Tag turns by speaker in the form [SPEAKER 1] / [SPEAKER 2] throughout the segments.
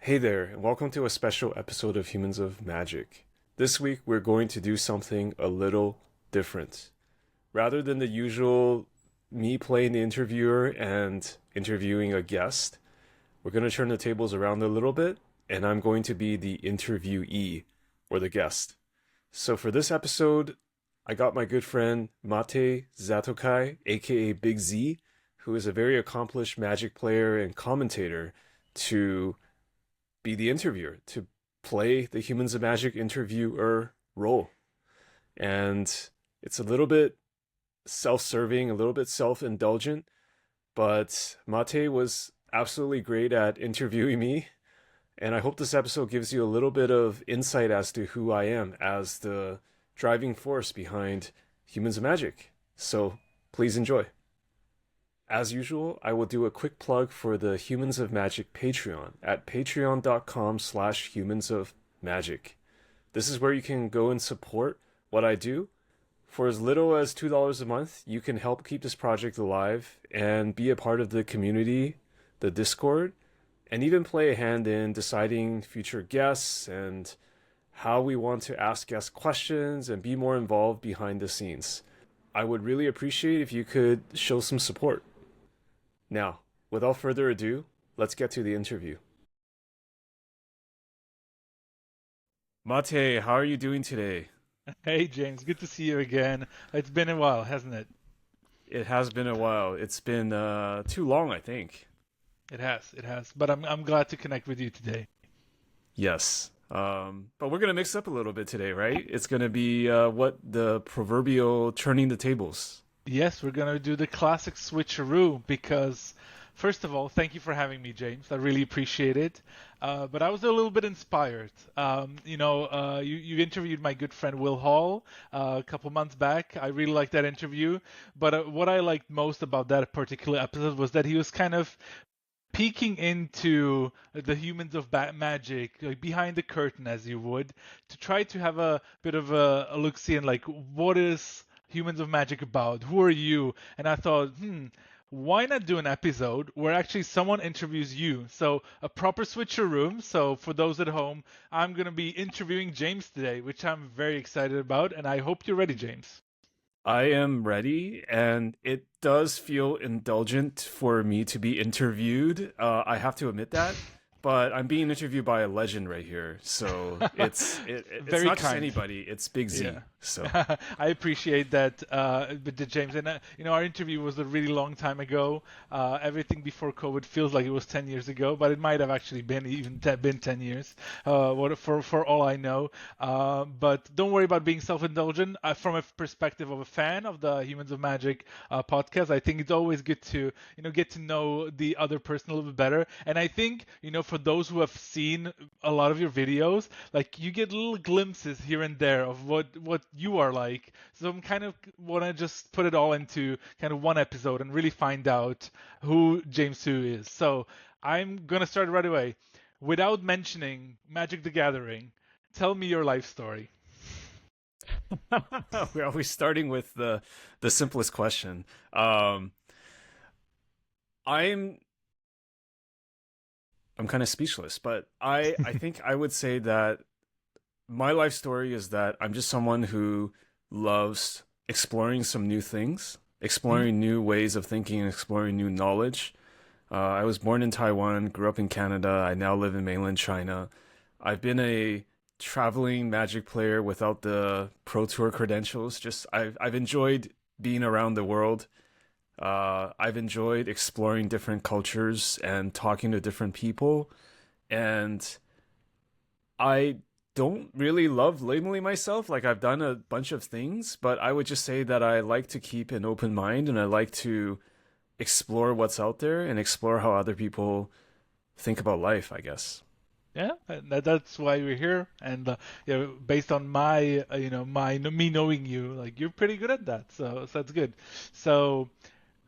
[SPEAKER 1] Hey there, and welcome to a special episode of Humans of Magic. This week we're going to do something a little different. Rather than the usual me playing the interviewer and interviewing a guest, we're going to turn the tables around a little bit, and I'm going to be the interviewee, or the guest. So for this episode, I got my good friend Matej Zatlkaj, aka Big Z, who is a very accomplished Magic player and commentator, to be the interviewer, to play the Humans of Magic interviewer role. And it's a little bit self-serving, a little bit self-indulgent, but Mate was absolutely great at interviewing me. And I hope this episode gives you a little bit of insight as to who I am as the driving force behind Humans of Magic. So please enjoy. As usual, I will do a quick plug for the Humans of Magic Patreon at patreon.com/humansofmagic. This is where you can go and support what I do. For as little as $2 a month, you can help keep this project alive and be a part of the community, the Discord, and even play a hand in deciding future guests and how we want to ask guests questions and be more involved behind the scenes. I would really appreciate if you could show some support. Now, without further ado, let's get to the interview. Mate, how are you doing today?
[SPEAKER 2] Hey James, good to see you again. It's been a while, hasn't it?
[SPEAKER 1] It has been a while. It's been too long, I think.
[SPEAKER 2] It has. But I'm glad to connect with you today.
[SPEAKER 1] Yes. But we're gonna mix up a little bit today, right? It's gonna be what the proverbial turning the tables.
[SPEAKER 2] Yes, we're gonna do the classic switcheroo because, first of all, thank you for having me, James. I really appreciate it. But I was a little bit inspired. You interviewed my good friend Will Hall a couple months back. I really liked that interview. But what I liked most about that particular episode was that he was kind of peeking into the humans of magic, like behind the curtain, as you would, to try to have a bit of a look see and like, what is humans of magic about? Who are you? And I thought, why not do an episode where actually someone interviews you? So a proper switcheroo. So for those at home, I'm gonna be interviewing James today, which I'm very excited about, and I hope you're ready, James.
[SPEAKER 1] I am ready, and it does feel indulgent for me to be interviewed. I have to admit that, but I'm being interviewed by a legend right here, so it's
[SPEAKER 2] Very
[SPEAKER 1] not just
[SPEAKER 2] kind.
[SPEAKER 1] anybody. It's Big Z.
[SPEAKER 2] Yeah.
[SPEAKER 1] So
[SPEAKER 2] I appreciate that, James. And our interview was a really long time ago. Everything before COVID feels like it was 10 years ago, but it might have actually been even been 10 years. For all I know. But don't worry about being self-indulgent. From a perspective of a fan of the Humans of Magic podcast, I think it's always good to get to know the other person a little bit better. And I think for those who have seen a lot of your videos, like you get little glimpses here and there of what you are like. So I'm kind of want to just put it all into kind of one episode and really find out who James Hsu is. So I'm gonna start right away. Without mentioning Magic the Gathering, tell me your life story.
[SPEAKER 1] we're always starting with the simplest question. I'm I'm kind of speechless, but I think I would say that my life story is that I'm just someone who loves exploring some new things,
[SPEAKER 2] Hmm?
[SPEAKER 1] exploring new ways of thinking, and exploring new knowledge. I was born in Taiwan, grew up in Canada. I now live in mainland China. I've been a traveling Magic player without the Pro Tour credentials. Just I've enjoyed being around the world. I've enjoyed exploring different cultures and talking to different people. And I don't really love labeling myself. Like I've done a bunch of things, but I would just say that I like to keep an open mind and I like to explore what's out there and explore how other people think about life, I guess.
[SPEAKER 2] Yeah, and that's why we're here. And based on my, me knowing you, like you're pretty good at that. So that's good. So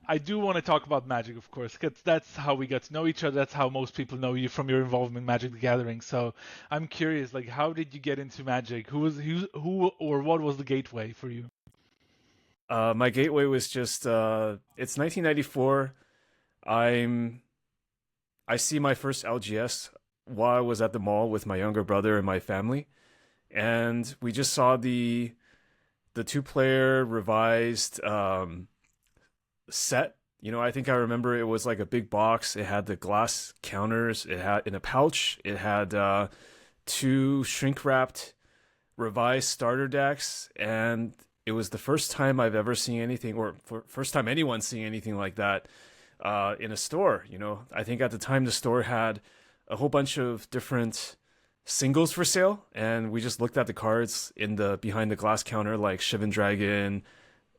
[SPEAKER 2] I do want to talk about Magic, of course, because that's how we got to know each other. That's how most people know you from your involvement in Magic the Gathering. So I'm curious, like, how did you get into Magic? Who or what was the gateway for you?
[SPEAKER 1] My gateway was just it's 1994. I'm I see my first LGS while I was at the mall with my younger brother and my family, and we just saw the two-player revised set. I think I remember it was like a big box. It had the glass counters. It had in a pouch. It had two shrink-wrapped revised starter decks, and it was the first time I've ever seen anything, or first time anyone's seeing anything like that in a store. I think at the time the store had a whole bunch of different singles for sale, and we just looked at the cards in the behind the glass counter, like Shivan Dragon.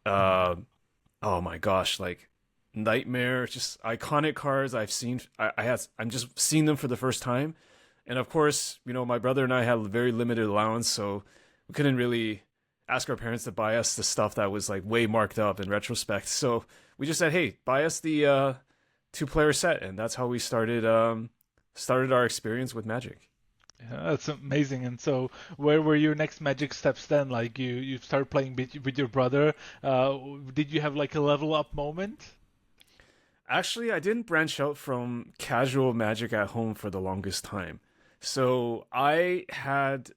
[SPEAKER 1] Oh my gosh, like Nightmare, just iconic cards I've seen. I'm just seeing them for the first time, and of course, my brother and I had very limited allowance, so we couldn't really ask our parents to buy us the stuff that was like way marked up in retrospect. So we just said, "Hey, buy us the two-player set," and that's how we started our experience with Magic.
[SPEAKER 2] Yeah, that's amazing. And so, where were your next Magic steps then? Like you started playing with your brother. Did you have like a level up moment?
[SPEAKER 1] Actually, I didn't branch out from casual Magic at home for the longest time. So I had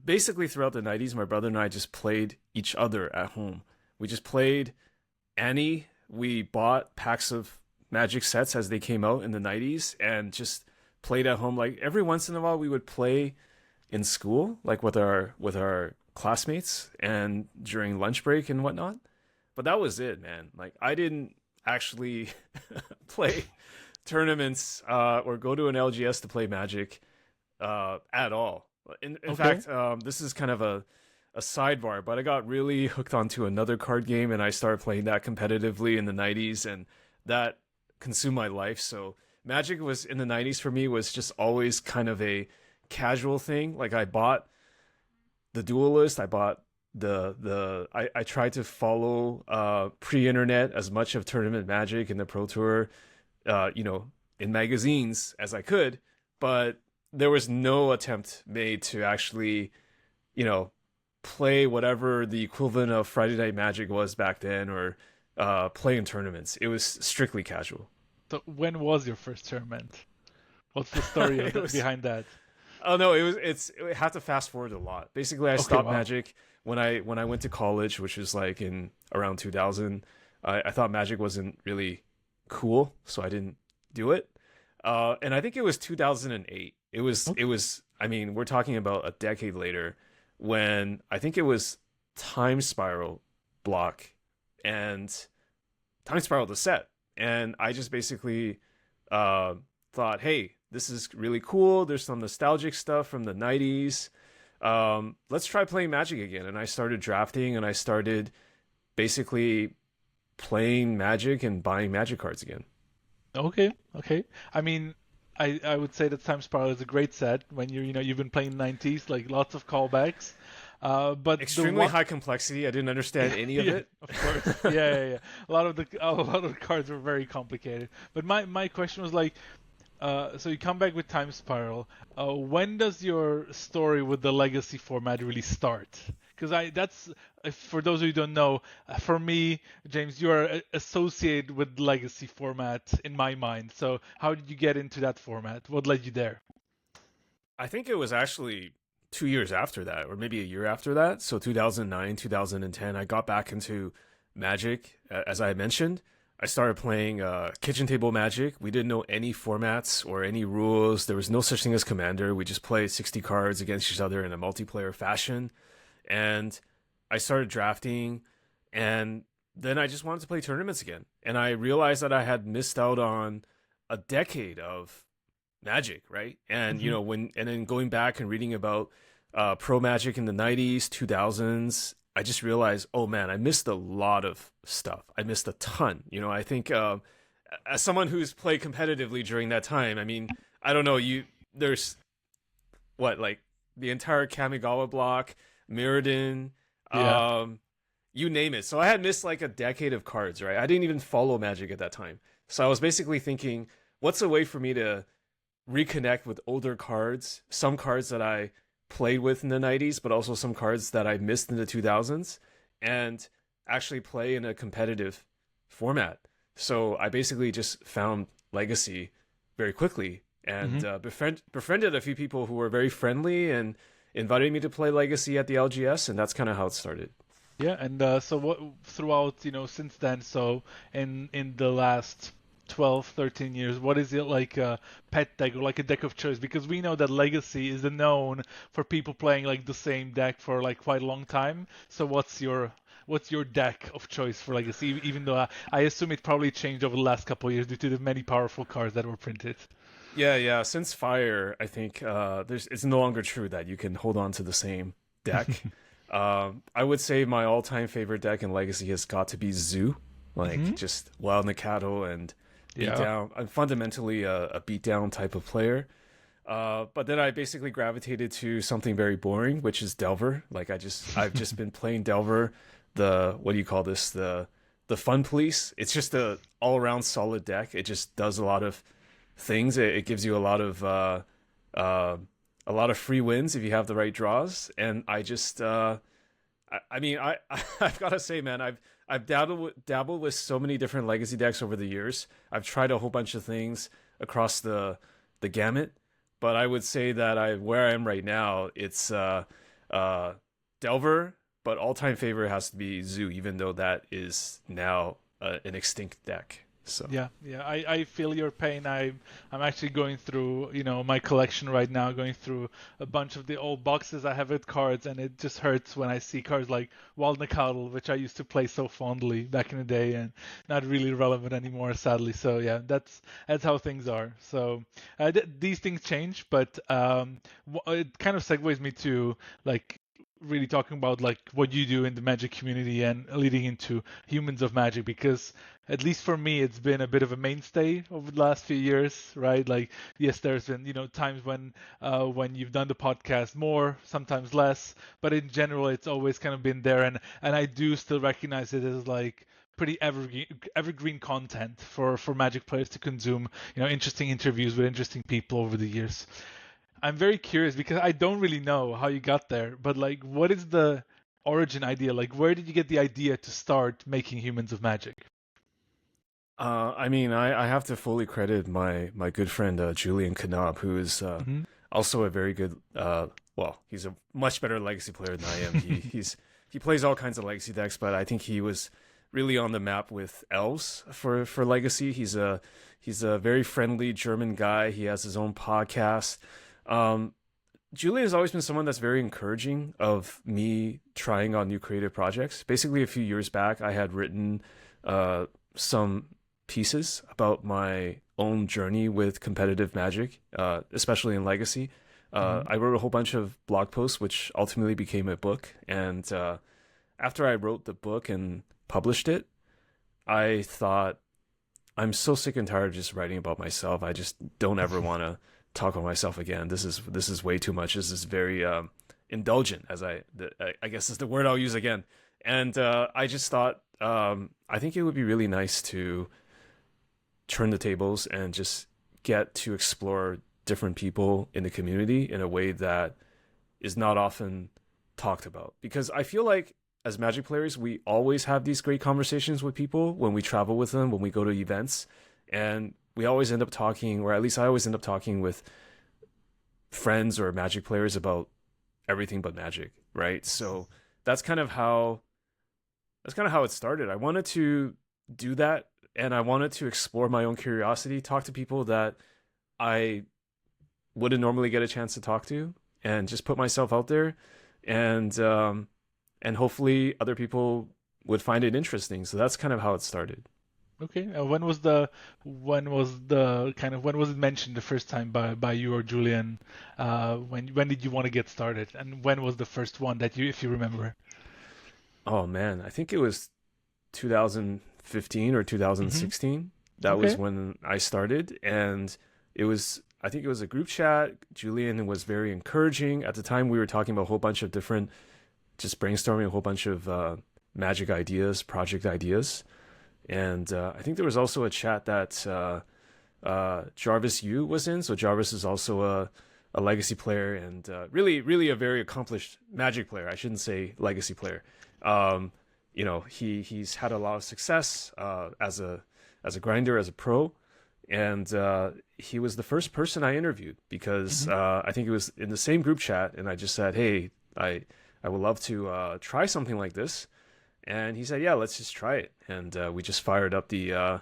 [SPEAKER 1] basically throughout the 90s, my brother and I just played each other at home. We just played Annie. We bought packs of Magic sets as they came out in the 90s and just played at home. Like every once in a while we would play in school, like with our classmates and during lunch break and whatnot. But that was it, man. Like I didn't actually play tournaments or go to an LGS to play Magic at all. In fact, this is kind of a sidebar, but I got really hooked onto another card game and I started playing that competitively in the 90s, and that consumed my life. So Magic was in the 90s for me was just always kind of a casual thing. Like I bought the Duelist, I bought I tried to follow pre-internet as much of tournament Magic and the Pro Tour in magazines as I could, but there was no attempt made to actually play whatever the equivalent of Friday Night Magic was back then, or play in tournaments. It was strictly casual.
[SPEAKER 2] So when was your first tournament? What's the story behind that?
[SPEAKER 1] Oh no, it had to fast forward a lot. Basically, I stopped Magic when I went to college, which was like in around 2000. I thought Magic wasn't really cool, so I didn't do it. And I think it was 2008. It was. I mean, we're talking about a decade later, when I think it was Time Spiral block and Time Spiral the set, and I just basically thought, hey, this is really cool. There's some nostalgic stuff from the 90s. Let's try playing Magic again. And I started drafting, and I started basically playing Magic and buying Magic cards again.
[SPEAKER 2] Okay. I mean, I would say that Time Spiral is a great set when you've been playing 90s, like lots of callbacks. But
[SPEAKER 1] extremely high complexity. I didn't understand any of it.
[SPEAKER 2] Of course. Yeah. A lot of the cards were very complicated. But my question was like, so you come back with Time Spiral. When does your story with the Legacy format really start? Because that's, for those who don't know, for me, James, you are associated with Legacy format in my mind. So how did you get into that format? What led you there?
[SPEAKER 1] I think it was actually 2 years after that, or maybe a year after that. So 2009, 2010, I got back into Magic, as I mentioned. I started playing kitchen table Magic. We didn't know any formats or any rules. There was no such thing as Commander. We just played 60 cards against each other in a multiplayer fashion. And I started drafting, and then I just wanted to play tournaments again. And I realized that I had missed out on a decade of Magic, right? And and then going back and reading about pro Magic in the 90s, 2000s, I just realized, oh man, I missed a lot of stuff. I missed a ton. I think as someone who's played competitively during that time, I mean, I don't know, there's like the entire Kamigawa block, Mirrodin, you name it. So I had missed like a decade of cards, right? I didn't even follow Magic at that time. So I was basically thinking, what's a way for me to reconnect with older cards, some cards that I played with in the 90s, but also some cards that I missed in the 2000s, and actually play in a competitive format. So I basically just found Legacy very quickly, and befriended a few people who were very friendly and invited me to play Legacy at the LGS, and that's kind of how it started.
[SPEAKER 2] Yeah, and so what throughout, since then, so in the last 12, 13 years, what is it like a pet deck or like a deck of choice? Because we know that Legacy is known for people playing like the same deck for like quite a long time. So what's your deck of choice for Legacy? Even though I assume it probably changed over the last couple of years due to the many powerful cards that were printed.
[SPEAKER 1] Yeah. Since Fire, I think it's no longer true that you can hold on to the same deck. I would say my all-time favorite deck in Legacy has got to be Zoo, like just Wild Nakato and beat down. I'm fundamentally a beat down type of player. But then I basically gravitated to something very boring, which is Delver. Like I've just been playing Delver, what do you call this? The Fun Police. It's just a all-around solid deck. It just does a lot of things. It gives you a lot of free wins if you have the right draws. And I just I've got to say, man, I've dabbled with so many different Legacy decks over the years. I've tried a whole bunch of things across the gamut, but I would say that where I am right now, it's Delver, but all-time favorite has to be Zoo, even though that is now an extinct deck. So
[SPEAKER 2] yeah, I feel your pain. I'm actually going through, my collection right now, going through a bunch of the old boxes I have with cards, and it just hurts when I see cards like Wild Nakato, which I used to play so fondly back in the day, and not really relevant anymore, sadly. So yeah, that's how things are. So these things change, but it kind of segues me to like really talking about like what you do in the Magic community and leading into Humans of Magic, because at least for me it's been a bit of a mainstay over the last few years, right? Like yes, there's been times when you've done the podcast more, sometimes less, but in general it's always kind of been there, and I do still recognize it as like pretty evergreen content for Magic players to consume, interesting interviews with interesting people over the years. I'm very curious because I don't really know how you got there, but like, what is the origin idea? Like, where did you get the idea to start making Humans of Magic?
[SPEAKER 1] I have to fully credit my good friend Julian Knab, who is also a very good. He's a much better Legacy player than I am. He plays all kinds of Legacy decks, but I think he was really on the map with elves for Legacy. He's a very friendly German guy. He has his own podcast. Julia has always been someone that's very encouraging of me trying on new creative projects. Basically, a few years back, I had written some pieces about my own journey with competitive Magic, especially in Legacy. I wrote a whole bunch of blog posts, which ultimately became a book. And after I wrote the book and published it, I thought, I'm so sick and tired of just writing about myself. I just don't ever want to talk about myself again. This is way too much. This is very indulgent, as I guess is the word I'll use again. And I just thought I think it would be really nice to turn the tables and just get to explore different people in the community in a way that is not often talked about. Because I feel like as Magic players, we always have these great conversations with people when we travel with them, when we go to events, and we always end up talking, or at least I always end up talking with friends or Magic players about everything but Magic, right? So that's kind of how it started. I wanted to do that, and I wanted to explore my own curiosity, talk to people that I wouldn't normally get a chance to talk to, and just put myself out there, and hopefully other people would find it interesting. So that's kind of how it started.
[SPEAKER 2] Okay. When was it mentioned the first time by you or Julian? When did you want to get started, and when was the first one that if you remember?
[SPEAKER 1] Oh man, I think it was 2015 or 2016. That was when I started, and I think it was a group chat. Julian was very encouraging. At the time, we were talking about a whole bunch of different, just brainstorming a whole bunch of Magic ideas, project ideas. And I think there was also a chat that Jarvis Yu was in. So Jarvis is also a Legacy player, and really, really a very accomplished Magic player. I shouldn't say Legacy player. He's had a lot of success as a grinder, as a pro, and he was the first person I interviewed because I think it was in the same group chat, and I just said, "Hey, I would love to try something like this," and he said, "Yeah, let's just try it," and we just fired up the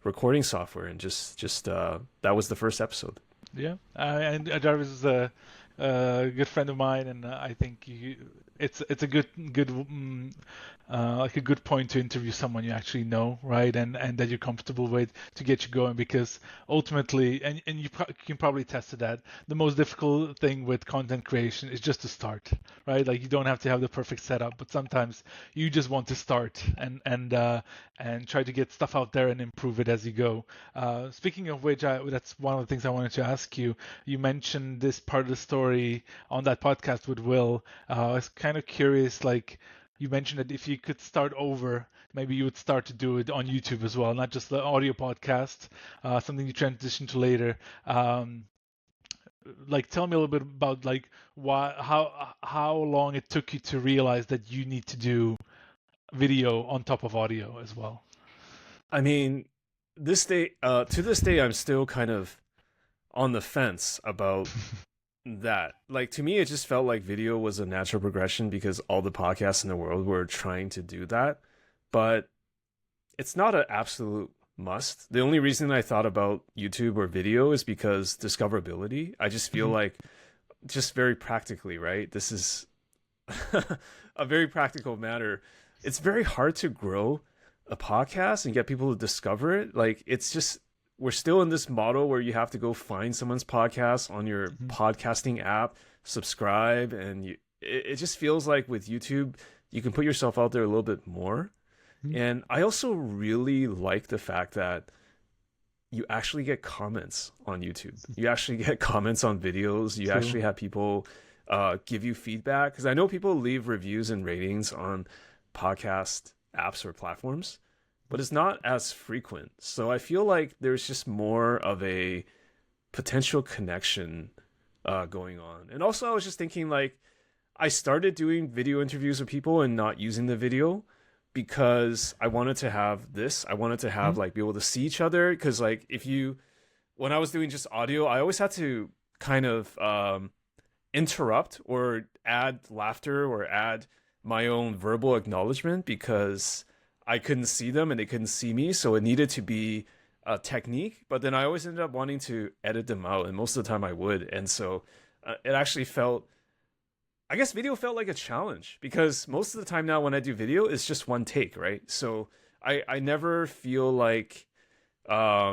[SPEAKER 1] recording software and just that was the first episode.
[SPEAKER 2] Yeah, and Jarvis is a good friend of mine, and I think it's a good like a good point to interview someone you actually know, right, and that you're comfortable with to get you going, because ultimately, and you can probably attest to that, the most difficult thing with content creation is just to start, right? Like, you don't have to have the perfect setup, but sometimes you just want to start and try to get stuff out there and improve it as you go. Speaking of which, that's one of the things I wanted to ask you. You mentioned this part of the story on that podcast with Will. I was kind of curious, like, you mentioned that if you could start over, maybe you would start to do it on YouTube as well, not just the audio podcast, something you transition to later. Like, tell me a little bit about, like, how long it took you to realize that you need to do video on top of audio as well.
[SPEAKER 1] I mean, to this day, I'm still kind of on the fence about that. Like, to me, it just felt like video was a natural progression because all the podcasts in the world were trying to do that, but it's not an absolute must. The only reason I thought about YouTube or video is because discoverability. I just feel like, just very practically, right? This is a very practical matter. It's very hard to grow a podcast and get people to discover it. Like, it's just, we're still in this model where you have to go find someone's podcast on your podcasting app, subscribe, and it just feels like with YouTube, you can put yourself out there a little bit more. And I also really like the fact that you actually get comments on YouTube. You actually get comments on videos. You actually have people give you feedback. Because I know people leave reviews and ratings on podcast apps or platforms, but it's not as frequent. So I feel like there's just more of a potential connection going on. And also, I was just thinking, like, I started doing video interviews with people and not using the video because I wanted to have this. I wanted to have like be able to see each other. Because like when I was doing just audio, I always had to kind of interrupt or add laughter or add my own verbal acknowledgement because I couldn't see them and they couldn't see me. So it needed to be a technique. But then I always ended up wanting to edit them out, and most of the time I would. And so it actually felt, I guess video felt like a challenge because most of the time now when I do video, it's just one take, right? So I never feel like I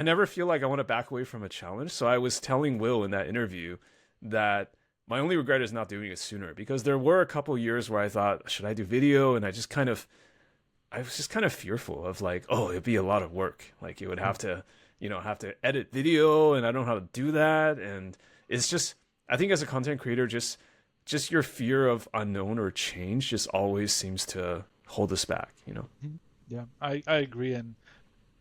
[SPEAKER 1] want to back away from a challenge. So I was telling Will in that interview that my only regret is not doing it sooner, because there were a couple years where I thought, should I do video? And I was just kind of fearful of like, oh, it'd be a lot of work. Like, you would have to edit video, and I don't know how to do that. And it's just, I think as a content creator, just your fear of unknown or change just always seems to hold us back, you know?
[SPEAKER 2] Yeah, I agree.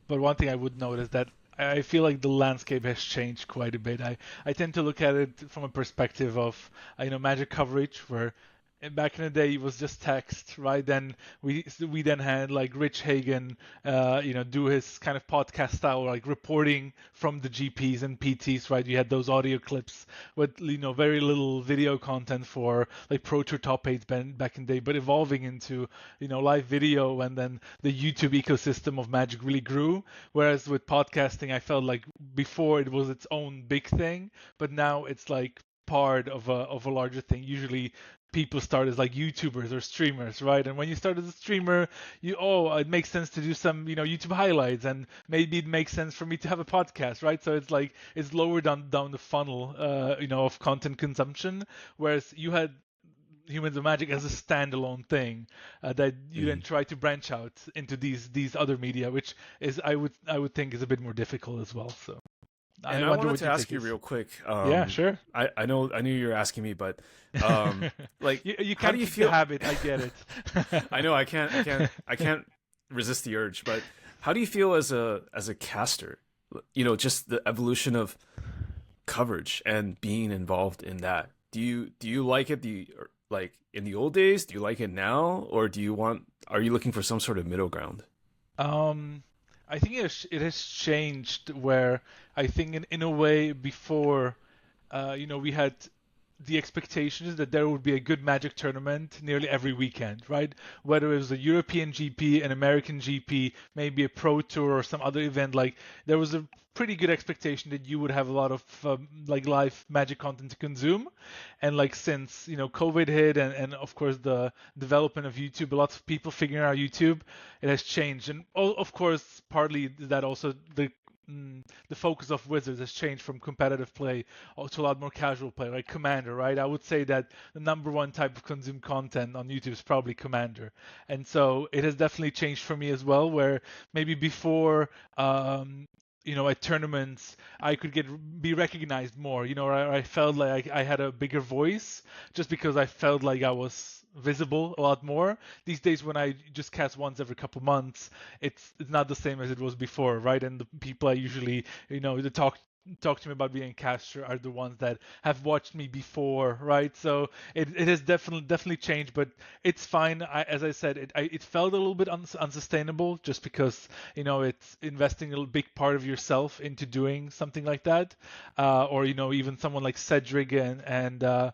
[SPEAKER 2] But one thing I would note is that I feel like the landscape has changed quite a bit. I tend to look at it from a perspective of, Magic coverage, where back in the day it was just text, right? Then we then had like Rich Hagan, do his kind of podcast style, like reporting from the GPs and PTs, right? You had those audio clips with very little video content for like Pro Tour top eights back in the day, but evolving into live video, and then the YouTube ecosystem of Magic really grew. Whereas with podcasting, I felt like before it was its own big thing, but now it's like part of a larger thing. Usually people start as like YouTubers or streamers, right? And when you start as a streamer, it makes sense to do some YouTube highlights, and maybe it makes sense for me to have a podcast, right? So it's like it's lower down the funnel of content consumption, whereas you had Humans of Magic as a standalone thing that you then try to branch out into these other media, which is I would think is a bit more difficult as well. So
[SPEAKER 1] And I wanted to ask you real quick.
[SPEAKER 2] Yeah, sure.
[SPEAKER 1] I knew you were asking me, but like,
[SPEAKER 2] you
[SPEAKER 1] how
[SPEAKER 2] can't
[SPEAKER 1] do you
[SPEAKER 2] keep
[SPEAKER 1] feel?
[SPEAKER 2] the habit. I get it.
[SPEAKER 1] I know I can't resist the urge. But how do you feel as a caster? Just the evolution of coverage and being involved in that. Do you like it? Like in the old days? Do you like it now, or are you looking for some sort of middle ground?
[SPEAKER 2] I think it has changed where I think in a way before, we had the expectation is that there would be a good Magic tournament nearly every weekend, right? Whether it was a European GP, an American GP, maybe a Pro Tour or some other event, like there was a pretty good expectation that you would have a lot of like live Magic content to consume. And like since COVID hit and of course the development of YouTube, a lot of people figuring out YouTube, it has changed. And of course, partly that also the focus of Wizards has changed from competitive play to a lot more casual play, like Commander, right? I would say that the number one type of consumed content on YouTube is probably Commander. And so it has definitely changed for me as well, where maybe before, at tournaments, I could be recognized more, or I felt like I had a bigger voice just because I felt like I was visible a lot more. These days when I just cast once every couple months, it's not the same as it was before, right? And the people I usually, they talk to me about being a caster are the ones that have watched me before, right? So it has definitely changed, but it's fine. As I said, it felt a little bit unsustainable just because it's investing a big part of yourself into doing something like that, or even someone like Cedric and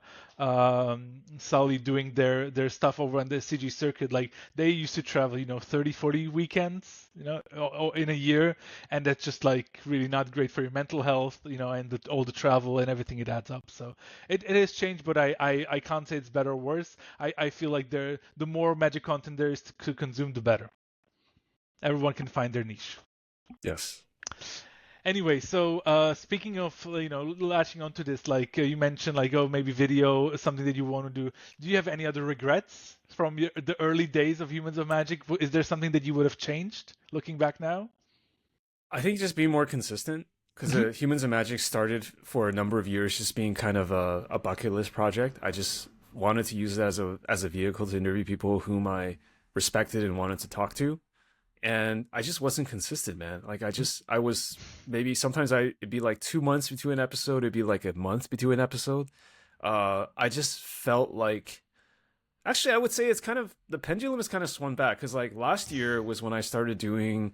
[SPEAKER 2] Sully doing their stuff over on the CG circuit. Like they used to travel 30-40 weekends in a year, and that's just like really not great for your mental health, and all the travel and everything it adds up. So it has changed, but I can't say it's better or worse. I feel like the more Magic content there is to consume, the better. Everyone can find their niche.
[SPEAKER 1] Yes.
[SPEAKER 2] Anyway, so speaking of latching onto this, like you mentioned, like maybe video is something that you want to do. Do you have any other regrets from the early days of Humans of Magic? Is there something that you would have changed looking back now?
[SPEAKER 1] I think just being more consistent, because Humans of Magic started for a number of years just being kind of a bucket list project. I just wanted to use it as a vehicle to interview people whom I respected and wanted to talk to. And I just wasn't consistent, man. Like I was maybe sometimes it'd be like 2 months between an episode. It'd be like a month between an episode. I just felt like, actually, I would say it's kind of, the pendulum has kind of swung back. Cause like last year was when I started doing,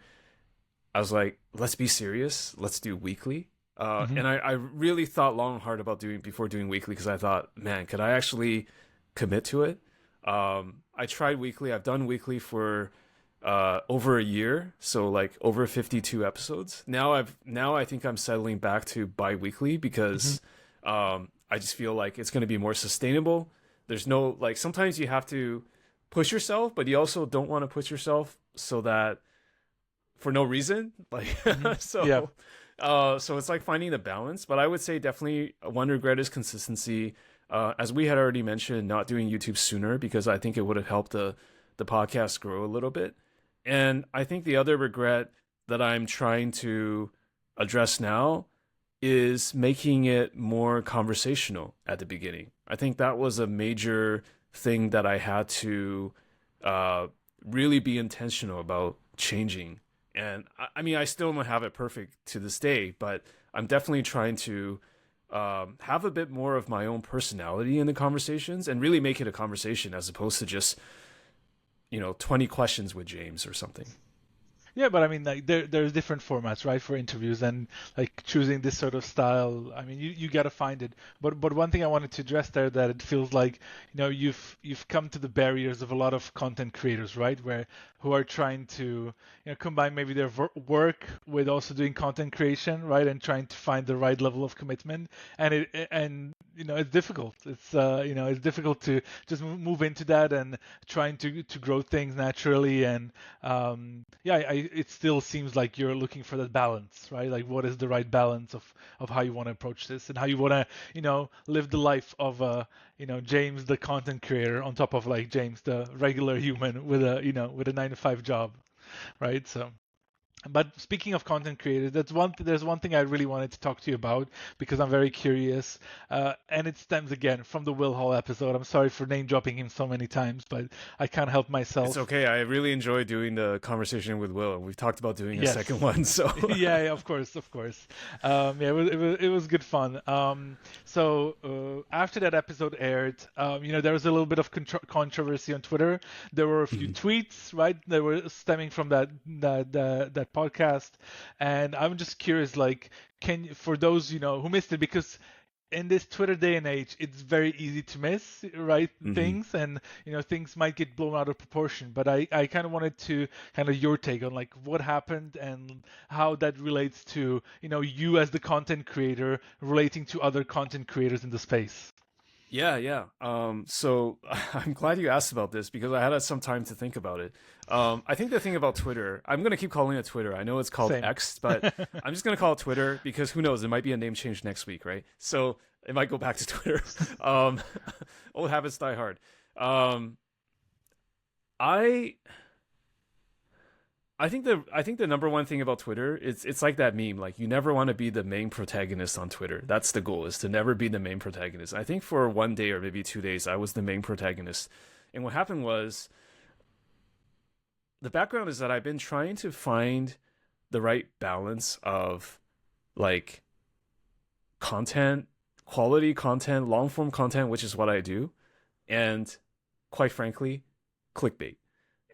[SPEAKER 1] I was like, let's be serious. Let's do weekly. And I really thought long and hard about before doing weekly. Cause I thought, man, could I actually commit to it? I tried weekly. I've done weekly for over a year, so like over 52 episodes. Now I think I'm settling back to bi-weekly because I just feel like it's going to be more sustainable. There's no, like, sometimes you have to push yourself, but you also don't want to push yourself so that for no reason, like so it's like finding the balance. But I would say definitely one regret is consistency. As we had already mentioned, not doing YouTube sooner, because I think it would have helped the podcast grow a little bit. And I think the other regret that I'm trying to address now is making it more conversational at the beginning. I think that was a major thing that I had to really be intentional about changing. And I mean, I still don't have it perfect to this day, but I'm definitely trying to have a bit more of my own personality in the conversations and really make it a conversation as opposed to just 20 questions with James or something.
[SPEAKER 2] Yeah, but I mean, like there's different formats, right, for interviews, and like choosing this sort of style. I mean, you gotta find it. But one thing I wanted to address there, that it feels like you've come to the barriers of a lot of content creators, right, who are trying to combine maybe their work with also doing content creation, right, and trying to find the right level of commitment. And it's difficult. It's difficult to just move into that and trying to grow things naturally. And it still seems like you're looking for that balance, right? Like, what is the right balance of how you want to approach this and how you want to live the life of James the content creator on top of like James the regular human with a 9-to-5 job, right? So. But speaking of content creators, there's one thing I really wanted to talk to you about because I'm very curious, and it stems again from the Will Hall episode. I'm sorry for name dropping him so many times, but I can't help myself.
[SPEAKER 1] It's okay. I really enjoy doing the conversation with Will, and we've talked about doing a second one. So
[SPEAKER 2] yeah, of course. It was good fun. So after that episode aired, there was a little bit of controversy on Twitter. There were a few tweets, right? That were stemming from that podcast. And I'm just curious, like, for those who missed it, because in this Twitter day and age, it's very easy to miss, right?
[SPEAKER 1] Hmm.
[SPEAKER 2] Things, and things might get blown out of proportion. But I kind of wanted to kind of your take on like what happened and how that relates to you as the content creator relating to other content creators in the space.
[SPEAKER 1] Yeah, yeah. So I'm glad you asked about this because I had some time to think about it. I think the thing about Twitter, I'm gonna keep calling it Twitter. I know it's called
[SPEAKER 2] Same.
[SPEAKER 1] X, but I'm just gonna call it Twitter because who knows? It might be a name change next week, right? So it might go back to Twitter. Um, Old habits die hard. Um, I I think the number one thing about Twitter, it's like that meme, like you never want to be the main protagonist on Twitter. That's the goal, is to never be the main protagonist. I think for 1 day or maybe 2 days, I was the main protagonist. And what happened was, the background is that I've been trying to find the right balance of like content, quality content, long form content, which is what I do, and quite frankly, clickbait.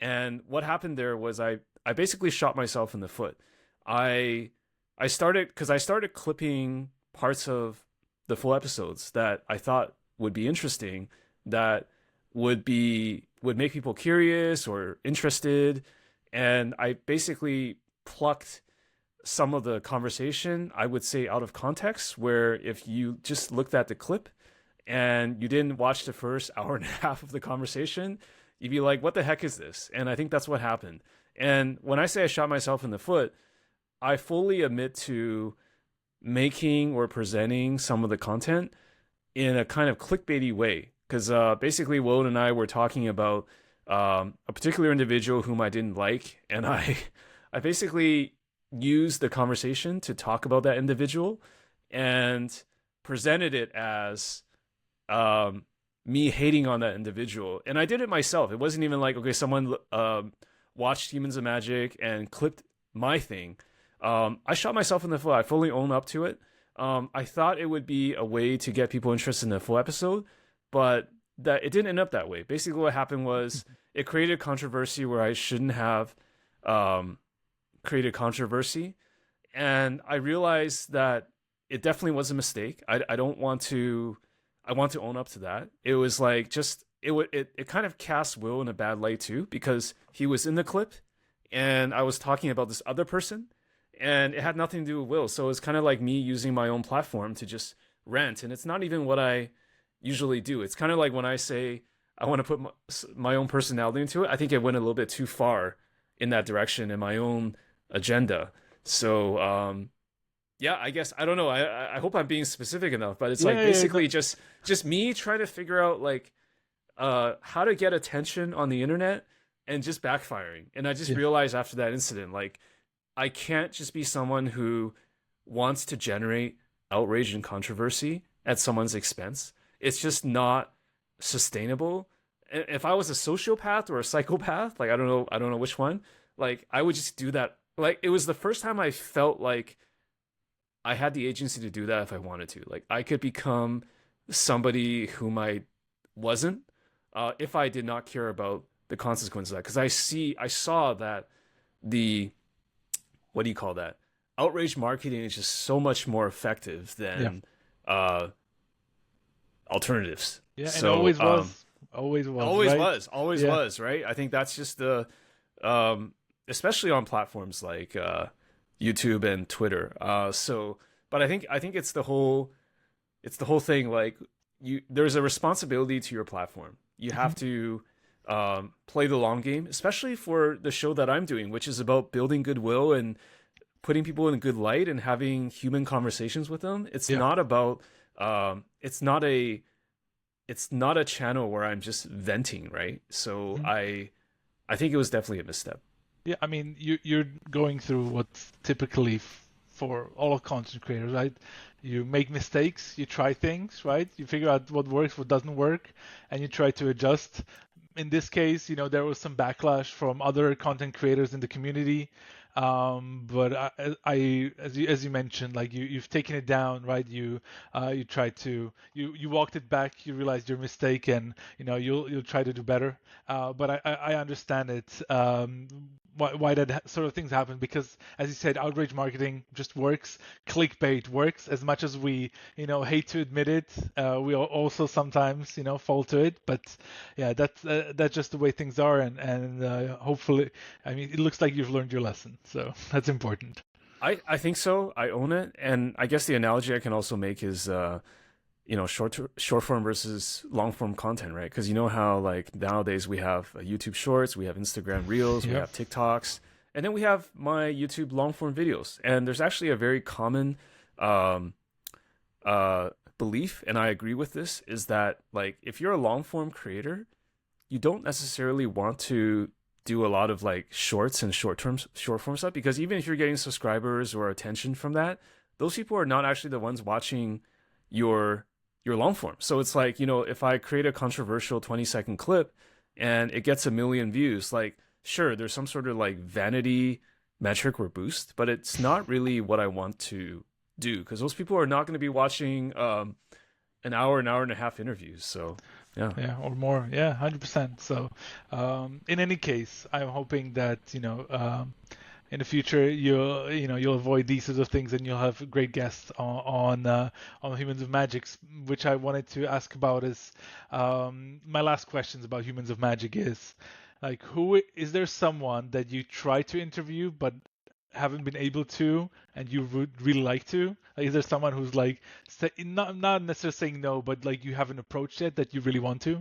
[SPEAKER 1] And what happened there was I basically shot myself in the foot. I I started because I started clipping parts of the full episodes that I thought would be interesting, that would make people curious or interested, and I basically plucked some of the conversation, I would say, out of context, where if you just looked at the clip and you didn't watch the first hour and a half of the conversation, you'd be like, what the heck is this? And I think that's what happened. And when I say I shot myself in the foot, I fully admit to making or presenting some of the content in a kind of clickbaity way. Because basically, Will and I were talking about a particular individual whom I didn't like, and I basically used the conversation to talk about that individual and presented it as me hating on that individual. And I did it myself. It wasn't even like, okay, someone watched Humans of Magic and clipped my thing. I shot myself in the foot. I fully own up to it. I thought it would be a way to get people interested in the full episode, but that it didn't end up that way. Basically, what happened was it created controversy where I shouldn't have created controversy, and I realized that it definitely was a mistake. I don't want to. I want to own up to that. It was like just it kind of cast Will in a bad light too, because he was in the clip and I was talking about this other person and it had nothing to do with Will. So it's kind of like me using my own platform to just rant, and it's not even what I usually do. It's kind of like when I say I want to put my own personality into it, I think it went a little bit too far in that direction in my own agenda. So yeah, I guess I don't know. I hope I'm being specific enough, but it's like basically just me trying to figure out like how to get attention on the internet and just backfiring. And I just realized after that incident, like I can't just be someone who wants to generate outrage and controversy at someone's expense. It's just not sustainable. If I was a sociopath or a psychopath, like I don't know which one, like I would just do that. Like it was the first time I felt like I had the agency to do that if I wanted to. Like I could become somebody whom I wasn't if I did not care about the consequences of that. Because I saw that the what do you call that? Outrage marketing is just so much more effective than alternatives.
[SPEAKER 2] Yeah, and
[SPEAKER 1] So,
[SPEAKER 2] always was,
[SPEAKER 1] always was, right? I think that's just the, especially on platforms like YouTube and Twitter. But I think it's the whole thing. Like there's a responsibility to your platform. You have to play the long game, especially for the show that I'm doing, which is about building goodwill and putting people in a good light and having human conversations with them. It's not about it's not a channel where I'm just venting, right? So I think it was definitely a misstep.
[SPEAKER 2] Yeah, I mean, you're going through what's typically for all content creators, right? You make mistakes, you try things, right? You figure out what works, what doesn't work, and you try to adjust. In this case, there was some backlash from other content creators in the community. But as you mentioned, like you've taken it down, right? You tried to you walked it back. You realized your mistake, and you'll try to do better. But I understand it. why that sort of things happen, because as you said, outrage marketing just works, clickbait works. As much as we hate to admit it, we also sometimes fall to it. But yeah, that's just the way things are, and hopefully, I mean, it looks like you've learned your lesson, so that's important.
[SPEAKER 1] I think so. I own it, and I guess the analogy I can also make is short form versus long form content, right? Because you know how like nowadays we have YouTube Shorts, we have Instagram Reels, we
[SPEAKER 2] Yep.
[SPEAKER 1] have TikToks, and then we have my YouTube long form videos. And there's actually a very common um, belief, and I agree with this, is that like if you're a long form creator, you don't necessarily want to do a lot of like shorts and short form stuff, because even if you're getting subscribers or attention from that, those people are not actually the ones watching your long form. So it's like, if I create a controversial 20-second clip and it gets 1 million views, like sure, there's some sort of like vanity metric or boost, but it's not really what I want to do, because those people are not going to be watching an hour and a half interviews. So
[SPEAKER 2] Yeah, or more. Yeah, 100%. So, in any case, I'm hoping that in the future you'll avoid these sorts of things, and you'll have great guests on Humans of Magic. Which I wanted to ask about is my last questions about Humans of Magic is like, who is there someone that you try to interview but haven't been able to, and you would really like to? Like, is there someone who's like not necessarily saying no, but like you haven't approached it that you really want to?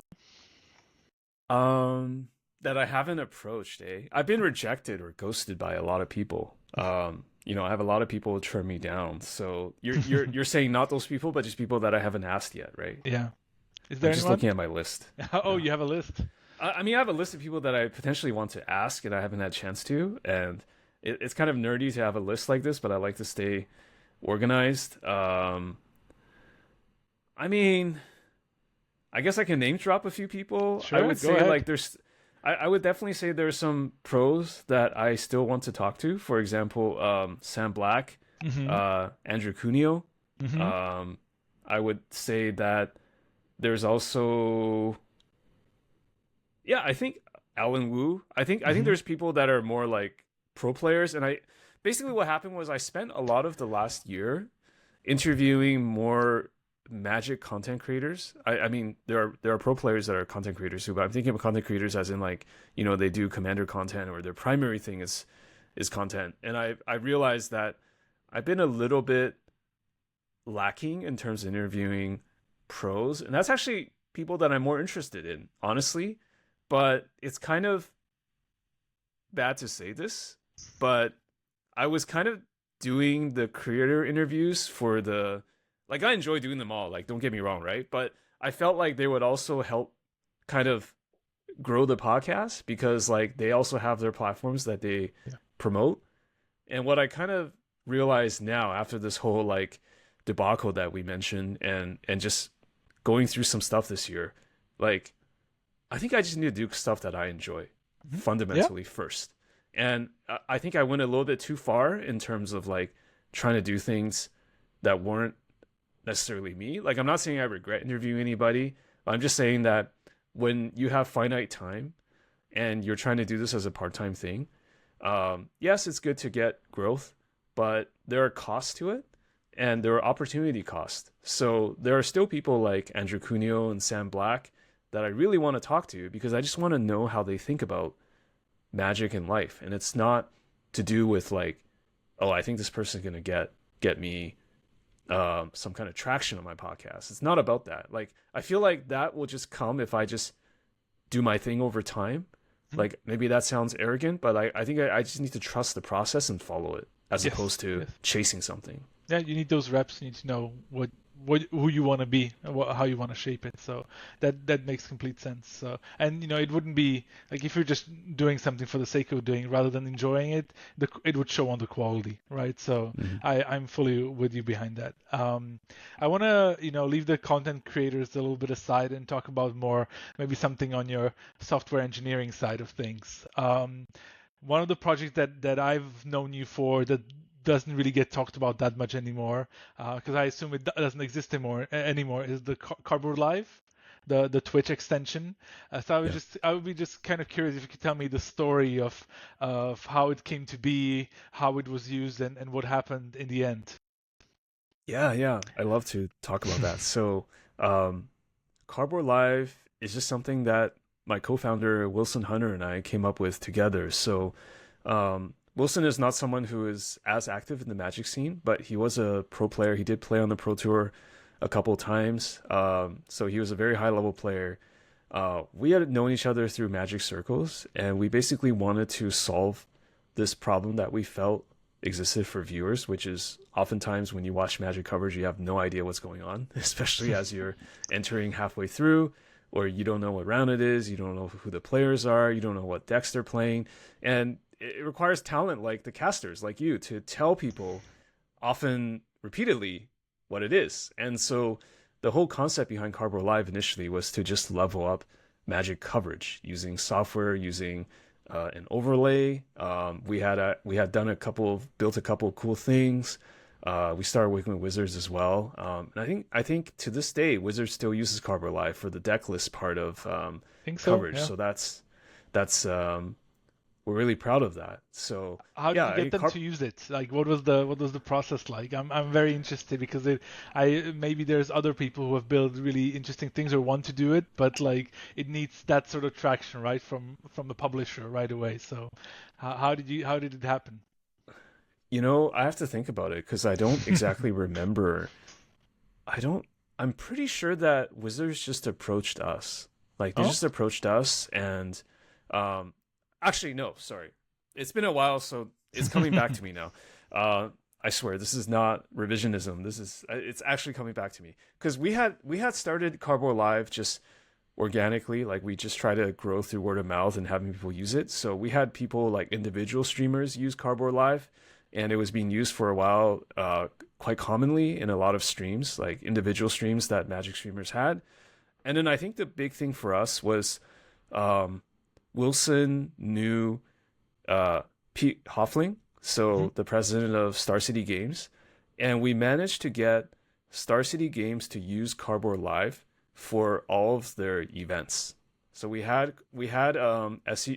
[SPEAKER 1] that I haven't approached, I've been rejected or ghosted by a lot of people. I have a lot of people turn me down. So you're saying not those people, but just people that I haven't asked yet, right?
[SPEAKER 2] Yeah. Is
[SPEAKER 1] I'm
[SPEAKER 2] there
[SPEAKER 1] just
[SPEAKER 2] anyone?
[SPEAKER 1] looking at my list.
[SPEAKER 2] Oh,
[SPEAKER 1] Yeah.
[SPEAKER 2] you have a list.
[SPEAKER 1] I mean, I have a list of people that I potentially want to ask and I haven't had a chance to, and it's kind of nerdy to have a list like this, but I like to stay organized. I mean, I guess I can name drop a few people. I
[SPEAKER 2] Sure,
[SPEAKER 1] would
[SPEAKER 2] go
[SPEAKER 1] say
[SPEAKER 2] ahead.
[SPEAKER 1] like I would definitely say there's some pros that I still want to talk to. For example, Sam Black,
[SPEAKER 2] Mm-hmm.
[SPEAKER 1] Andrew Cuneo.
[SPEAKER 2] Mm-hmm.
[SPEAKER 1] Um, I would say that there's also, yeah, I think Alan Wu. I think
[SPEAKER 2] Mm-hmm.
[SPEAKER 1] there's people that are more like pro players, and I basically what happened was I spent a lot of the last year interviewing more Magic content creators. I mean there are pro players that are content creators too, but I'm thinking of content creators as in like they do commander content, or their primary thing is content. And I realized that I've been a little bit lacking in terms of interviewing pros, and that's actually people that I'm more interested in, honestly. But it's kind of bad to say this, but I was kind of doing the creator interviews for the, like, I enjoy doing them all, like, don't get me wrong, right? But I felt like they would also help kind of grow the podcast, because like they also have their platforms that they
[SPEAKER 2] Yeah.
[SPEAKER 1] promote. And what I kind of realize now after this whole like debacle that we mentioned, and just going through some stuff this year, like I think I just need to do stuff that I enjoy
[SPEAKER 2] Mhm. Yeah.
[SPEAKER 1] fundamentally first. And I think I went a little bit too far in terms of like trying to do things that weren't necessarily me. Like, I'm not saying I regret interviewing anybody. I'm just saying that when you have finite time and you're trying to do this as a part-time thing, yes, it's good to get growth, but there are costs to it, and there are opportunity costs. So there are still people like Andrew Cuneo and Sam Black that I really want to talk to, because I just want to know how they think about magic and life. And it's not to do with like, oh, I think this person's gonna get me some kind of traction on my podcast. It's not about that. Like, I feel like that will just come if I just do my thing over time.
[SPEAKER 2] Mhm.
[SPEAKER 1] Like, maybe that sounds arrogant, but I think I just need to trust the process and follow it, as
[SPEAKER 2] Yes.
[SPEAKER 1] opposed to
[SPEAKER 2] Yes.
[SPEAKER 1] chasing something.
[SPEAKER 2] Yeah, you need those reps. You need to know what who you want to be, and how you want to shape it. So that makes complete sense. So, and it wouldn't be like if you're just doing something for the sake of doing rather than enjoying it, it would show on the quality, right? So I'm fully with you behind that. I want to leave the content creators a little bit aside and talk about more maybe something on your software engineering side of things. One of the projects that I've known you for that doesn't really get talked about that much anymore, because I assume it doesn't exist anymore, is the Cardboard Live. the Twitch extension. So
[SPEAKER 1] Yeah.
[SPEAKER 2] I would be just kind of curious if you could tell me the story of how it came to be, how it was used, and what happened in the end.
[SPEAKER 1] Yeah. I love to talk about that. So, um, Cardboard Live is just something that my co-founder Wilson Hunter and I came up with together. So, Wilson is not someone who is as active in the Magic scene, but he was a pro player. He did play on the Pro Tour a couple times. So he was a very high level player. We had known each other through Magic circles, and we basically wanted to solve this problem that we felt existed for viewers, which is oftentimes when you watch Magic coverage, you have no idea what's going on, especially as you're entering halfway through, or you don't know what round it is, you don't know who the players are, you don't know what decks they're playing, and it requires talent like the casters, like you, to tell people often repeatedly what it is. And so the whole concept behind Cardboard Live initially was to just level up Magic coverage using software, using an overlay. We had built a couple of cool things. We started working with Wizards as well, and I think to this day Wizards still uses Cardboard Live for the deck list part of
[SPEAKER 2] Think so,
[SPEAKER 1] coverage.
[SPEAKER 2] yeah.
[SPEAKER 1] So that's we're really proud of that. So
[SPEAKER 2] How did
[SPEAKER 1] yeah,
[SPEAKER 2] you get them to use it? Like, what was the process like? I'm very interested because maybe there's other people who have built really interesting things or want to do it, but like it needs that sort of traction, right, from the publisher right away. So, how did it happen?
[SPEAKER 1] I have to think about it because I don't exactly remember. I don't. I'm pretty sure that Wizards just approached us. Like they
[SPEAKER 2] Oh,
[SPEAKER 1] just approached us, and um, actually no, sorry, it's been a while, so it's coming back to me now. I swear this is not revisionism. It's actually coming back to me because we had started Cardboard Live just organically, like we just try to grow through word of mouth and having people use it. So we had people like individual streamers use Cardboard Live, and it was being used for a while, quite commonly in a lot of streams, like individual streams that Magic streamers had. And then I think the big thing for us was um, Wilson knew Pete Hoffling,
[SPEAKER 2] mhm.
[SPEAKER 1] so the president of Star City Games, and we managed to get Star City Games to use Cardboard Live for all of their events. So we had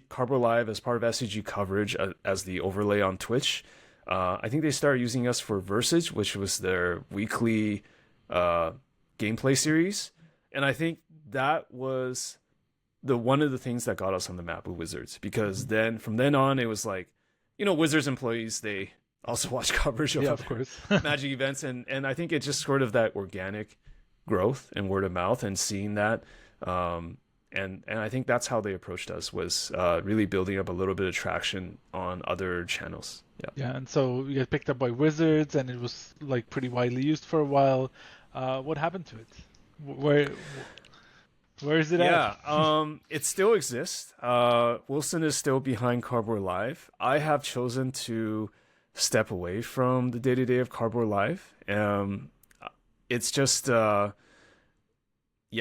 [SPEAKER 1] Cardboard Live as part of SCG coverage as the overlay on Twitch. I think they started using us for Versage, which was their weekly uh, gameplay series, and I think that was the one of the things that got us on the map with Wizards, because then from then on it was like, Wizards employees, they also watch coverage of
[SPEAKER 2] Yeah, of
[SPEAKER 1] other
[SPEAKER 2] course.
[SPEAKER 1] Magic events, and I think it's just sort of that organic growth and word of mouth and seeing that. And I think that's how they approached us, was really building up a little bit of traction on other channels. Yeah.
[SPEAKER 2] Yeah, and so you get picked up by Wizards, and it was like pretty widely used for a while. What happened to it? Where where is it at?
[SPEAKER 1] Yeah, it still exists. Wilson is still behind Cardboard Live. I have chosen to step away from the day to day of Cardboard Live. It's just, yeah,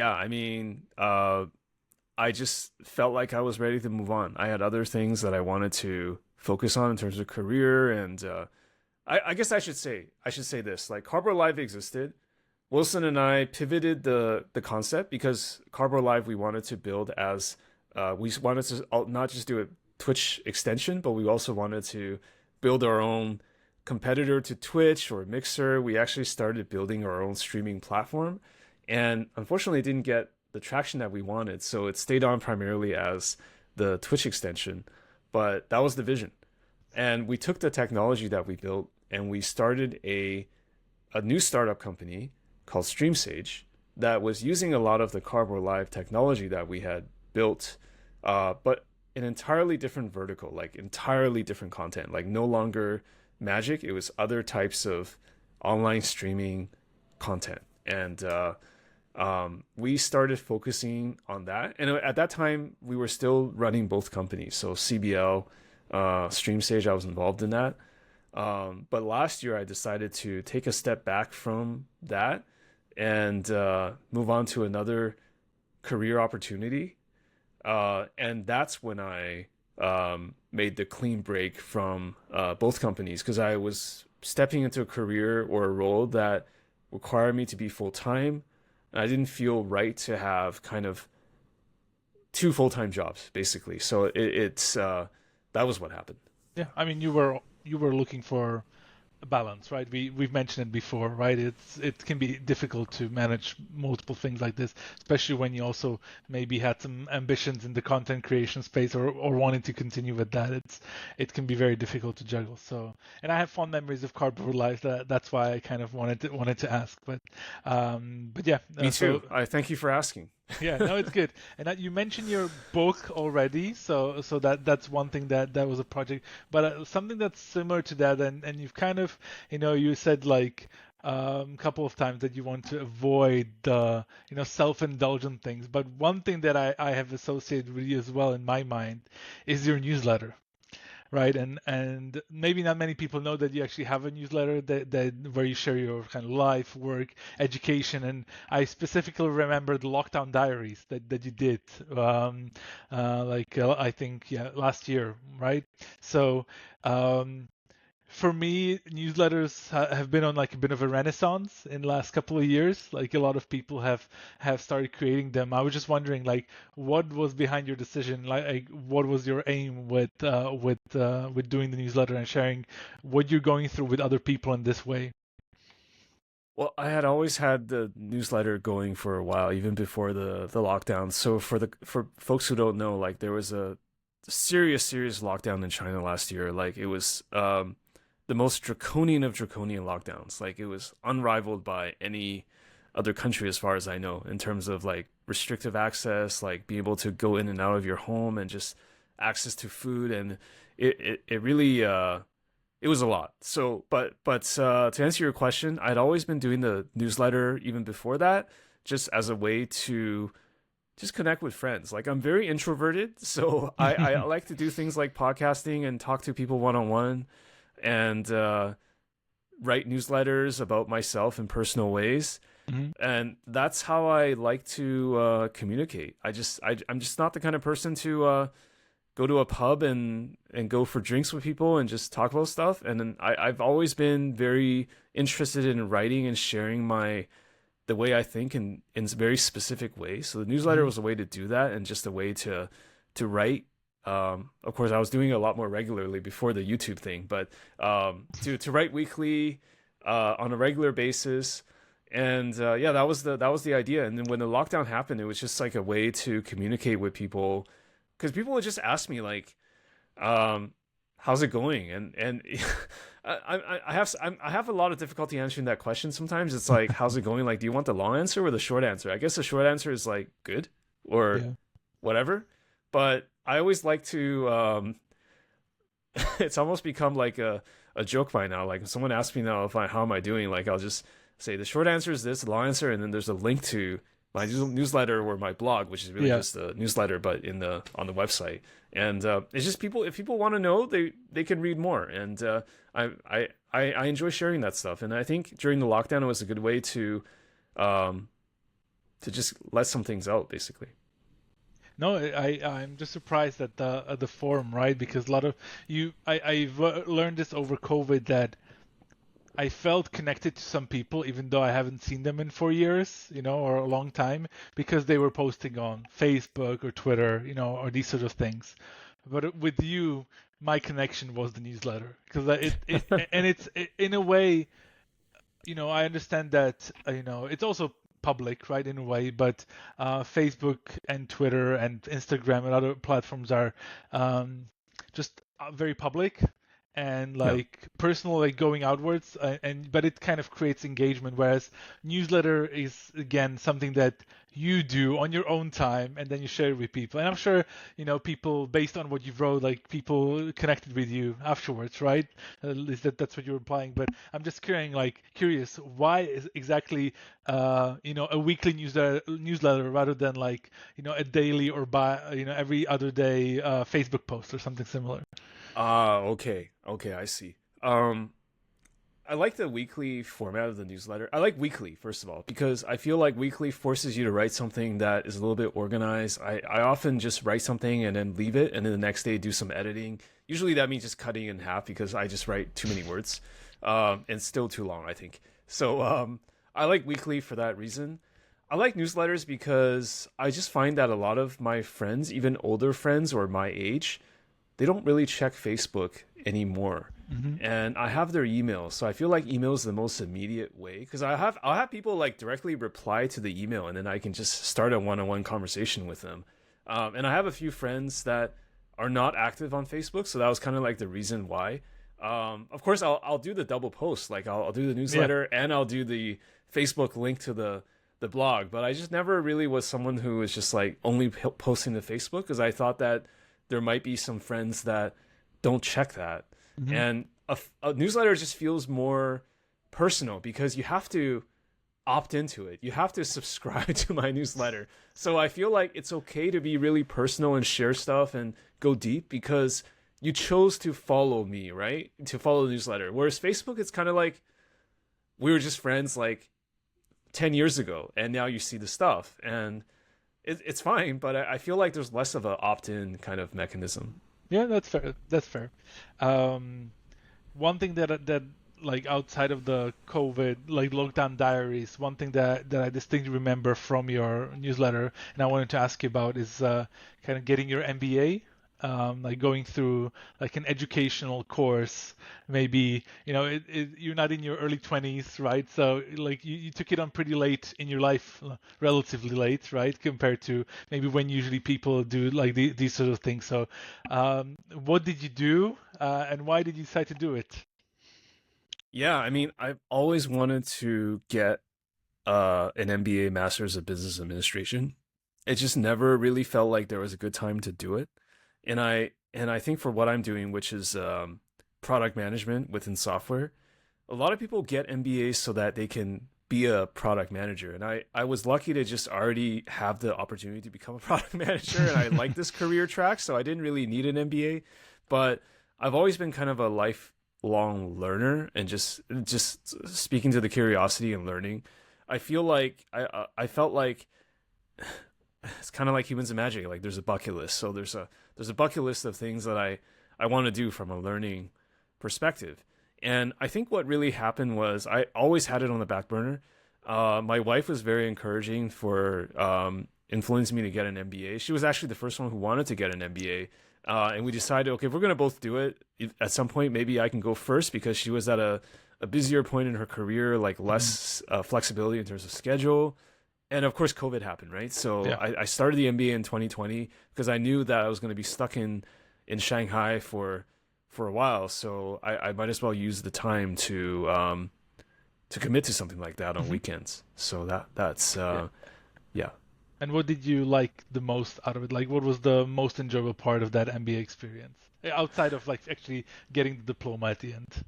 [SPEAKER 1] I mean, I just felt like I was ready to move on. I had other things that I wanted to focus on in terms of career, and I guess I should say this: like Cardboard Live existed. Wilson and I pivoted the concept because Cardboard Live we wanted to build as we wanted to not just do a Twitch extension, but we also wanted to build our own competitor to Twitch or Mixer. We actually started building our own streaming platform, and unfortunately, it didn't get the traction that we wanted. So it stayed on primarily as the Twitch extension, but that was the vision. And we took the technology that we built and we started a new startup company called StreamSage that was using a lot of the Cardboard Live technology that we had built, but an entirely different vertical, like entirely different content, like no longer Magic. It was other types of online streaming content. And we started focusing on that. And at that time, we were still running both companies. So CBL, StreamStage, I was involved in that. But last year, I decided to take a step back from that and move on to another career opportunity. And that's when I made the clean break from both companies, because I was stepping into a career or a role that required me to be full time. and I didn't feel right to have kind of two full-time jobs basically. So it's that was what happened.
[SPEAKER 2] Yeah, I mean, you were looking for a balance, right? We've mentioned it before, right? It can be difficult to manage multiple things like this, especially when you also maybe had some ambitions in the content creation space or wanting to continue with that. It can be very difficult to juggle. So, and I have fond memories of Cardboard Life. That's why I kind of wanted to ask. But yeah.
[SPEAKER 1] Me too.
[SPEAKER 2] So
[SPEAKER 1] I thank you for asking.
[SPEAKER 2] yeah, no, it's good. And you mentioned your book already, so that's one thing that was a project. But something that's similar to that, and you've kind of, you said like a couple of times that you want to avoid the, self-indulgent things. But one thing that I have associated with you as well in my mind is your newsletter. Right, and maybe not many people know that you actually have a newsletter that where you share your kind of life, work, education, and I specifically remember the lockdown diaries that you did, I think last year, right? So for me, newsletters have been on like a bit of a renaissance in the last couple of years. Like a lot of people have started creating them. I was just wondering, like, what was behind your decision? Like what was your aim with doing the newsletter and sharing what you're going through with other people in this way?
[SPEAKER 1] Well, I had always had the newsletter going for a while, even before the lockdown. So for folks who don't know, like there was a serious lockdown in China last year. Like it was the most draconian of draconian lockdowns. Like it was unrivaled by any other country as far as I know in terms of like restrictive access, like being able to go in and out of your home and just access to food, and it really it was a lot. So to answer your question, I'd always been doing the newsletter even before that, just as a way to just connect with friends. Like I'm very introverted, so I like to do things like podcasting and talk to people one on one, and write newsletters about myself in personal ways.
[SPEAKER 2] Mm-hmm.
[SPEAKER 1] And that's how I like to communicate. I'm just not the kind of person to go to a pub and go for drinks with people and just talk about stuff. And then I've always been very interested in writing and sharing the way I think in very specific ways. So the newsletter
[SPEAKER 2] Mm-hmm.
[SPEAKER 1] was a way to do that, and just a way to write. Of course, I was doing it a lot more regularly before the YouTube thing, but to write weekly on a regular basis. And yeah, that was the idea. And then when the lockdown happened, it was just like a way to communicate with people, because people would just ask me like, "How's it going?" And I have a lot of difficulty answering that question. Sometimes it's like, "How's it going?" Like, do you want the long answer or the short answer? I guess the short answer is like good or whatever. But I always like to. It's almost become like a joke by now. Like if someone asks me now how am I doing, like I'll just say the short answer is this, the long answer, and then there's a link to my newsletter or my blog, which is really just a newsletter, but on the website. And it's just if people want to know, they can read more. And I enjoy sharing that stuff. And I think during the lockdown, it was a good way to just let some things out, basically.
[SPEAKER 2] No, I'm just surprised at the forum, right? Because a lot of I've learned this over COVID that I felt connected to some people, even though I haven't seen them in 4 years, or a long time, because they were posting on Facebook or Twitter, or these sort of things. But with you, my connection was the newsletter, because it's in a way, I understand that, it's also public, right, in a way, but Facebook and Twitter and Instagram and other platforms are just very public and
[SPEAKER 1] Yeah.
[SPEAKER 2] like personal, like going outwards, but it kind of creates engagement, whereas newsletter is again something that you do on your own time and then you share it with people. And I'm sure people, based on what you've wrote, like people connected with you afterwards, right? At least that's what you're implying. But I'm just curious why is exactly a weekly newsletter rather than like a daily or every other day Facebook post or something similar.
[SPEAKER 1] Okay. Okay, I see. I like the weekly format of the newsletter. I like weekly, first of all, because I feel like weekly forces you to write something that is a little bit organized. I often just write something and then leave it, and then the next day do some editing. Usually that means just cutting in half because I just write too many words, and still too long, I think. So I like weekly for that reason. I like newsletters because I just find that a lot of my friends, even older friends or my age, they don't really check Facebook anymore.
[SPEAKER 2] Hmm.
[SPEAKER 1] And I have their email, so I feel like email is the most immediate way because I'll have people like directly reply to the email, and then I can just start a one-on-one conversation with them. And I have a few friends that are not active on Facebook, so that was kind of like the reason why. Of course, I'll do the double post, like I'll do the
[SPEAKER 2] Yeah.
[SPEAKER 1] newsletter and I'll do the Facebook link to the blog, but I just never really was someone who was just like only posting to Facebook because I thought that there might be some friends that don't check that.
[SPEAKER 2] Hmm.
[SPEAKER 1] And a newsletter just feels more personal because you have to opt into it. You have to subscribe to my newsletter. So I feel like it's okay to be really personal and share stuff and go deep because you chose to follow me, right? To follow the newsletter. Whereas Facebook, it's kind of like we were just friends like 10 years ago and now you see the stuff. And it's fine, but I feel like there's less of an opt-in kind of mechanism.
[SPEAKER 2] Yeah, that's fair. That's fair. Um, One thing that like outside of the COVID like lockdown diaries, one thing that I distinctly remember from your newsletter, and I wanted to ask you about is kind of getting your MBA, like going through like an educational course. Maybe you're not in your early 20s, right? So like you took it on pretty late in your life, relatively late, right? Compared to maybe when usually people do like these sort of things. So what did you do, and why did you decide to do it?
[SPEAKER 1] Yeah, I mean, I've always wanted to get an MBA, Master's of Business Administration. It just never really felt like there was a good time to do it. And I think for what I'm doing, which is product management within software, a lot of people get MBAs so that they can be a product manager. And I was lucky to just already have the opportunity to become a product manager. And I like this career track, so I didn't really need an MBA. But I've always been kind of a lifelong learner and just speaking to the curiosity and learning. I feel like I felt like it's kind of like humans and magic. Like there's a bucket list. So there's a bucket list of things that I want to do from a learning perspective. And I think what really happened was I always had it on the back burner. My wife was very encouraging for influencing me to get an MBA. She was actually the first one who wanted to get an MBA. And we decided, okay, if we're going to both do it, at some point, maybe I can go first because she was at a busier point in her career, like less flexibility in terms of schedule. And of course, COVID happened, right? So
[SPEAKER 2] Yeah.
[SPEAKER 1] I started the MBA in 2020 because I knew that I was going to be stuck in Shanghai for a while. So I might as well use the time to commit to something like that on
[SPEAKER 2] Mhm.
[SPEAKER 1] weekends. So that's
[SPEAKER 2] Yeah.
[SPEAKER 1] yeah.
[SPEAKER 2] And what did you like the most out of it? Like, what was the most enjoyable part of that MBA experience? Outside of like actually getting the diploma at the end.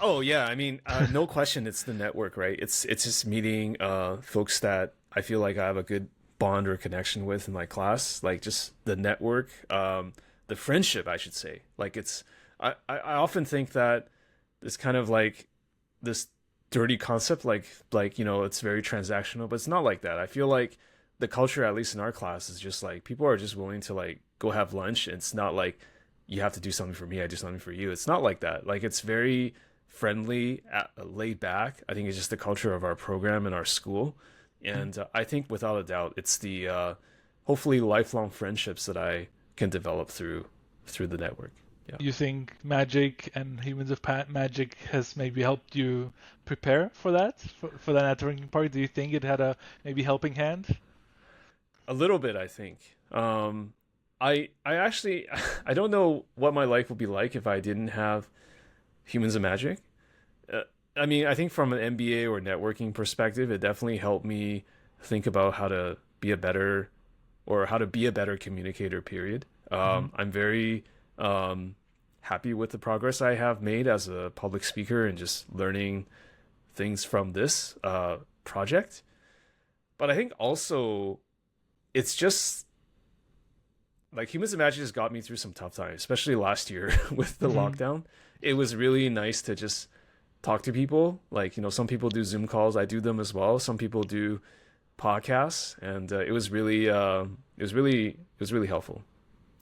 [SPEAKER 1] Oh yeah, I mean, no question, it's the network, right? It's just meeting folks that I feel like I have a good bond or connection with in my class, like just the network, the friendship, I should say. Like I often think that it's kind of like this dirty concept, like it's very transactional, but it's not like that. I feel like the culture, at least in our class, is just like people are just willing to like go have lunch. It's not like you have to do something for me, I do something for you. It's not like that. Like it's very friendly, laid back. I think it's just the culture of our program and our school. And I think without a doubt, it's the hopefully lifelong friendships that I can develop through the network. Yeah.
[SPEAKER 2] You think Magic and Humans of Magic has maybe helped you prepare for that, for that networking part? Do you think it had a maybe helping hand?
[SPEAKER 1] A little bit, I think. I actually I don't know what my life would be like if I didn't have Humans of Magic. Uh, I mean, I think from an MBA or networking perspective, it definitely helped me think about how to be a better or how to be a better communicator, period.
[SPEAKER 2] Hmm.
[SPEAKER 1] I'm very happy with the progress I have made as a public speaker and just learning things from this project. But I think also it's just like Humans of Magic has got me through some tough times, especially last year with the
[SPEAKER 2] Hmm.
[SPEAKER 1] lockdown. It was really nice to just talk to people. Like, some people do Zoom calls. I do them as well. Some people do podcasts, and it was really helpful.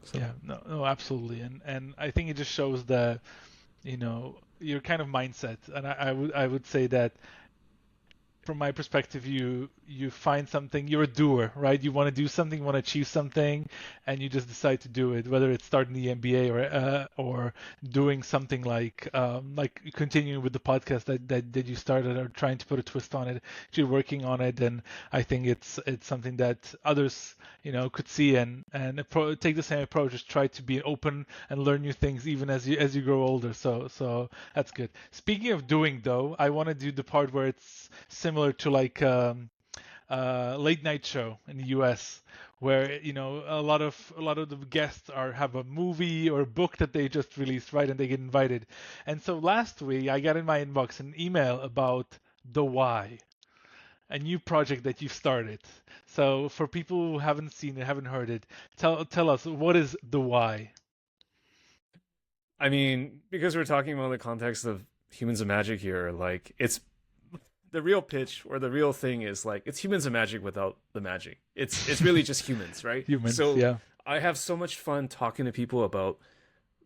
[SPEAKER 1] So
[SPEAKER 2] Yeah, no, no, absolutely, and I think it just shows that your kind of mindset, and I would say that from my perspective, you find something. You're a doer, right? You want to do something, you want to achieve something, and you just decide to do it. Whether it's starting the MBA or doing something like continuing with the podcast that you started, or trying to put a twist on it. You're working on it, and I think it's something that others could see and take the same approach. Just try to be open and learn new things even as you grow older. So that's good. Speaking of doing though, I want to do the part where it's similar to like late night show in the US, where a lot of the guests have a movie or a book that they just released, right, and they get invited. And so last week I got in my inbox an email about The Why, a new project that you've started. So for people who haven't seen it, haven't heard it, tell us, what is The Why?
[SPEAKER 1] I mean, because we're talking about the context of Humans of Magic here, like it's the real pitch or the real thing is like it's Humans of Magic without the magic. It's really just humans, right?
[SPEAKER 2] Humans,
[SPEAKER 1] so
[SPEAKER 2] yeah.
[SPEAKER 1] I have so much fun talking to people about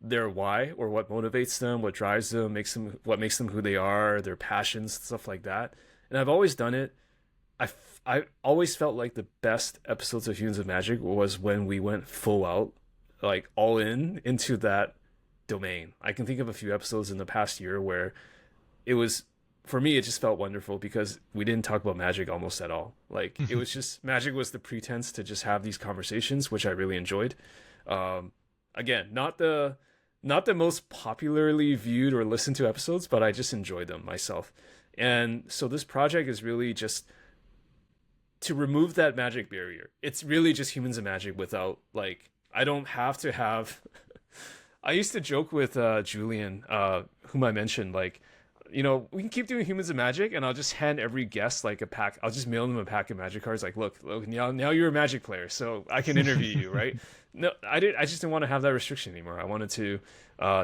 [SPEAKER 1] their why or what motivates them, what drives them, what makes them who they are, their passions, stuff like that. And I've always done it. I always felt like the best episodes of Humans of Magic was when we went full out, like all into that domain. I can think of a few episodes in the past year where it was, for me, it just felt wonderful because we didn't talk about magic almost at all. Like it was just, magic was the pretense to just have these conversations, which I really enjoyed. Again, not the most popularly viewed or listened to episodes, but I just enjoyed them myself. And so this project is really just to remove that magic barrier. It's really just Humans of Magic without, like, I don't have to have I used to joke with Julian, whom I mentioned, like, we can keep doing Humans of Magic, and I'll just hand every guest like a pack. I'll just mail them a pack of magic cards. Like, look, now you're a Magic player, so I can interview you, right? No, I just didn't want to have that restriction anymore. I wanted to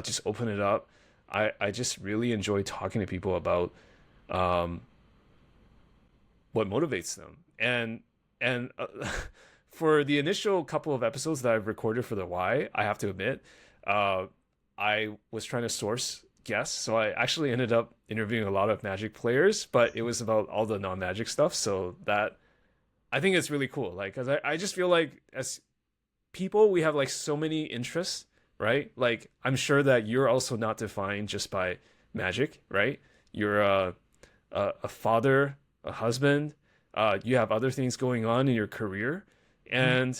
[SPEAKER 1] just open it up. I just really enjoy talking to people about what motivates them, and for the initial couple of episodes that I've recorded for the Why, I have to admit, I was trying to source guests, so I actually ended up interviewing a lot of Magic players, but it was about all the non-Magic stuff. So that, I think it's really cool. Like, cause I just feel like as people, we have like so many interests, right? Like, I'm sure that you're also not defined just by Magic, right? You're a father, a husband, you have other things going on in your career, and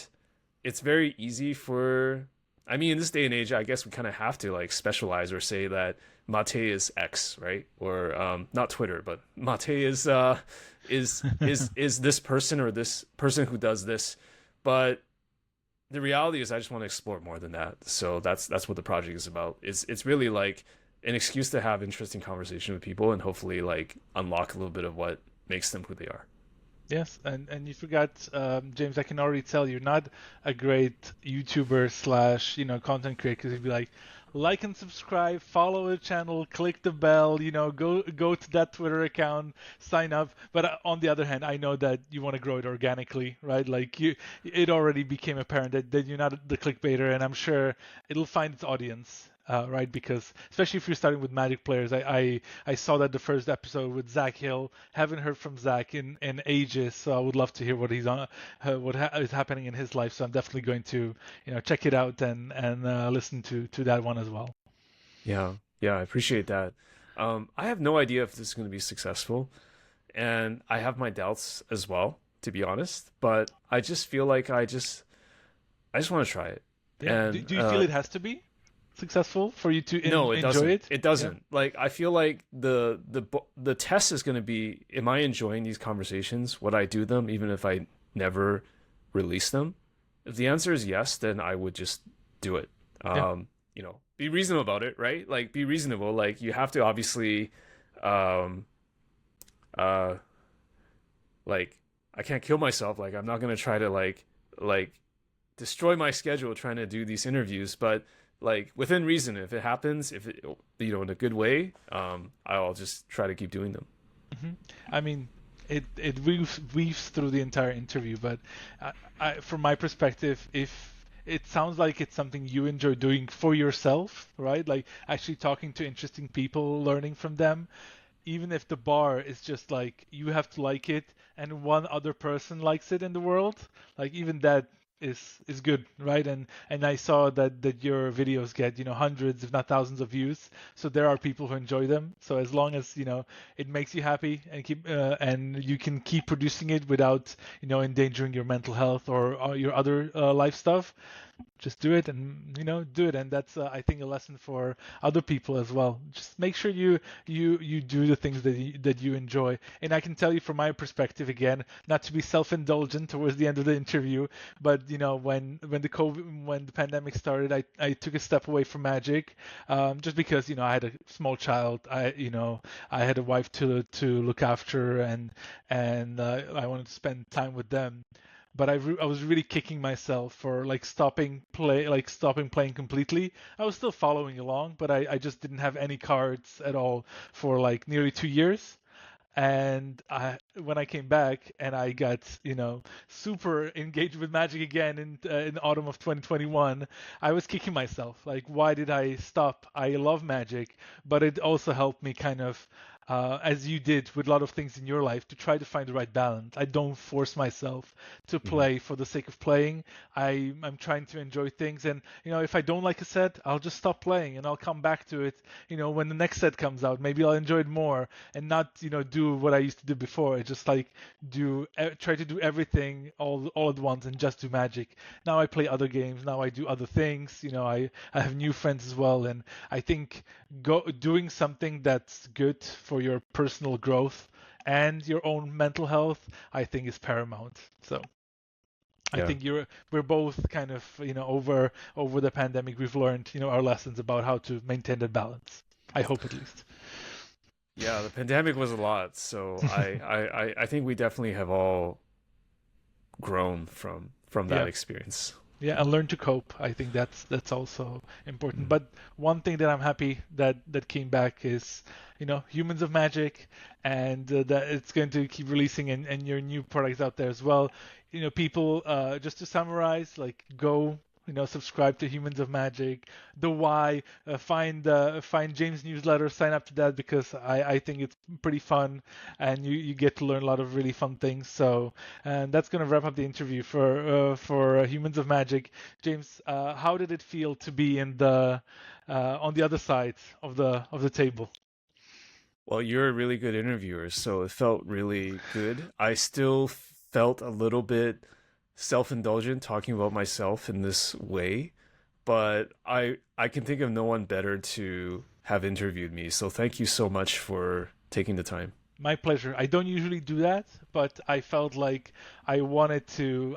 [SPEAKER 1] it's very easy for, I mean, in this day and age, I guess we kind of have to like specialize or say that Matej is X, right? Or not Twitter, but Matej is this person or this person who does this. But the reality is, I just want to explore more than that. So that's what the project is about. It's really like an excuse to have interesting conversation with people and hopefully like unlock a little bit of what makes them who they are.
[SPEAKER 2] Yes, and you forgot, James, I can already tell you're not a great YouTuber slash, content creator, because you'd be like and subscribe, follow the channel, click the bell, go to that Twitter account, sign up. But on the other hand, I know that you want to grow it organically, right? Like it already became apparent that you're not the clickbaiter, and I'm sure it'll find its audience. Right, because especially if you're starting with Magic players, I saw that the first episode with Zach Hill. Haven't heard from Zach in ages, so I would love to hear what he's on, is happening in his life. So I'm definitely going to check it out and listen to that one as well.
[SPEAKER 1] Yeah, I appreciate that. I have no idea if this is going to be successful, and I have my doubts as well, to be honest. But I just feel like I just want to try it.
[SPEAKER 2] Yeah.
[SPEAKER 1] And
[SPEAKER 2] do you feel it has to be successful for you to
[SPEAKER 1] no, it
[SPEAKER 2] enjoy
[SPEAKER 1] doesn't.
[SPEAKER 2] it?
[SPEAKER 1] It doesn't. Yeah. Like, I feel like the test is going to be, am I enjoying these conversations? Would I do them even if I never release them? If the answer is yes, then I would just do it. Be reasonable about it, right? Like, be reasonable. Like, you have to obviously, like, I can't kill myself. Like, I'm not going to try to like destroy my schedule trying to do these interviews, but like within reason, if it happens, if it, in a good way, I'll just try to keep doing them.
[SPEAKER 2] Mm-hmm. I mean, it weaves through the entire interview, but from my perspective, if it sounds like it's something you enjoy doing for yourself, right? Like actually talking to interesting people, learning from them. even if the bar is just like you have to like it and one other person likes it in the world, like even that is good, right? And I saw that your videos get, hundreds if not thousands of views, so there are people who enjoy them. So as long as it makes you happy and keep and you can keep producing it without endangering your mental health or your other life stuff, just do it, and do it. And that's I think a lesson for other people as well. Just make sure you do the things that you enjoy. And I can tell you from my perspective, again, not to be self-indulgent towards the end of the interview, but when the pandemic started, I took a step away from Magic, just because I had a small child. I had a wife to look after, and I wanted to spend time with them. But I was really kicking myself for stopping playing completely. I was still following along, but I just didn't have any cards at all for like nearly 2 years. And when I came back and I got super engaged with Magic again in autumn of 2021, I was kicking myself. Like, why did I stop? I love Magic, but it also helped me kind of, as you did with a lot of things in your life, to try to find the right balance. I don't force myself to play for the sake of playing. I'm trying to enjoy things, and if I don't like a set, I'll just stop playing and I'll come back to it. When the next set comes out, maybe I'll enjoy it more and not do what I used to do before. I just try to do everything all at once and just do Magic. Now I play other games. Now I do other things. I have new friends as well, and I think doing something that's good for your personal growth and your own mental health, I think, is paramount. So I think we're both kind of over the pandemic, we've learned our lessons about how to maintain that balance. I hope, at least.
[SPEAKER 1] Yeah, the pandemic was a lot, so I think we definitely have all grown from that experience.
[SPEAKER 2] Yeah, and learn to cope. I think that's also important. But one thing that I'm happy that came back is, Humans of Magic, and that it's going to keep releasing and your new products out there as well. People, just to summarize, like, go, subscribe to Humans of Magic. The why, find James' newsletter, sign up to that, because I think it's pretty fun, and you get to learn a lot of really fun things. So, and that's gonna wrap up the interview for Humans of Magic. James, how did it feel to be in the on the other side of the table?
[SPEAKER 1] Well, you're a really good interviewer, so it felt really good. I still felt a little bit self-indulgent talking about myself in this way, but I can think of no one better to have interviewed me. So thank you so much for taking the time.
[SPEAKER 2] My pleasure. I don't usually do that, but I felt like I wanted to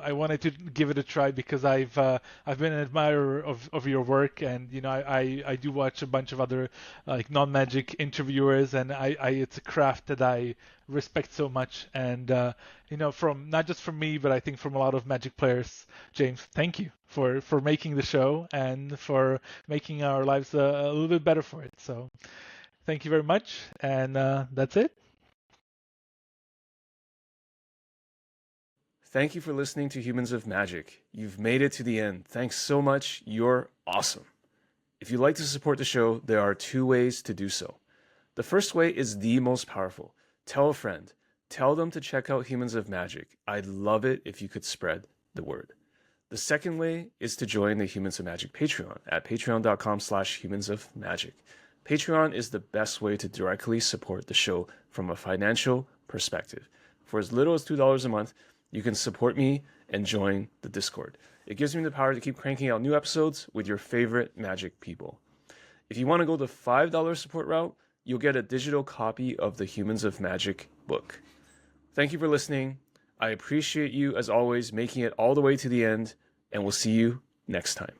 [SPEAKER 2] give it a try, because I've been an admirer of your work, and I do watch a bunch of other like non-Magic interviewers, and I it's a craft that I respect so much, and from not just from me, but I think from a lot of Magic players. James, thank you for making the show and for making our lives a little bit better for it. So thank you very much, and that's it.
[SPEAKER 1] Thank you for listening to Humans of Magic. You've made it to the end. Thanks so much. You're awesome. If you'd like to support the show, there are 2 ways to do so. The first way is the most powerful. Tell a friend. Tell them to check out Humans of Magic. I'd love it if you could spread the word. The second way is to join the Humans of Magic Patreon at patreon.com/humansofmagic. Patreon is the best way to directly support the show from a financial perspective. For as little as $2 a month, you can support me and join the Discord. It gives me the power to keep cranking out new episodes with your favorite Magic people. If you want to go the $5 support route, you'll get a digital copy of the Humans of Magic book. Thank you for listening. I appreciate you, as always, making it all the way to the end, and we'll see you next time.